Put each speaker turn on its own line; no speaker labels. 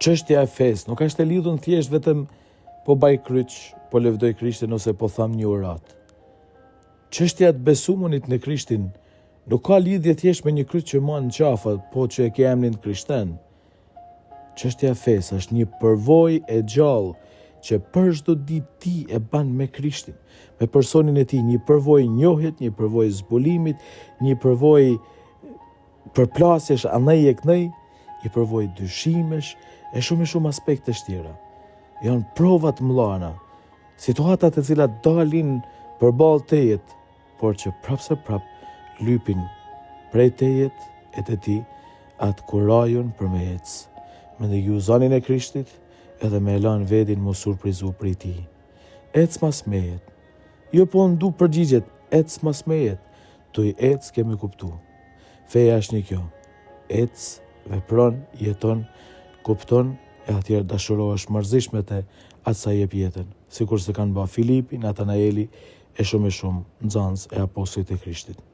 çështja e fesë nuk është e lidhur thjesht vetëm po baj kryq, po lëvdoj Krishtin ose po tham një urat. Çështja e besumunit në Krishtin nuk ka lidhje thjesht me një kryq që man në qafa, po që e ke emrin krishten. Çështja e fesë është një përvojë e gjallë që për çdo ditë ti e ban me Krishtin, me personin e tij, një përvojë njohjet, një përvojë zbulimit, një përvojë përplasjesh anëj e kënej, një përvojë dyshimesh e shumë aspekte tjera. Janë provat mëllana, situatat e cilat dalin përballë tejet, por që prapse prap lypin prej tejet e të ti atë kurajon për me ecë. Me në juzanin e Krishtit, edhe me elan vedin mu surprizu për i ti. Ecë mas mejet. Jo po ndu përgjigjet, ecë mas mejet. Tu i ecë kemi kuptu. Feja është një kjo. Ecë, vepron, jeton, kupton, e atjerë dashurohesh mërzish me te atë sa jep jetën. Sikur se kanë ba Filipi, Natanaeli, e shumë nxënës e apostujt e Krishtit.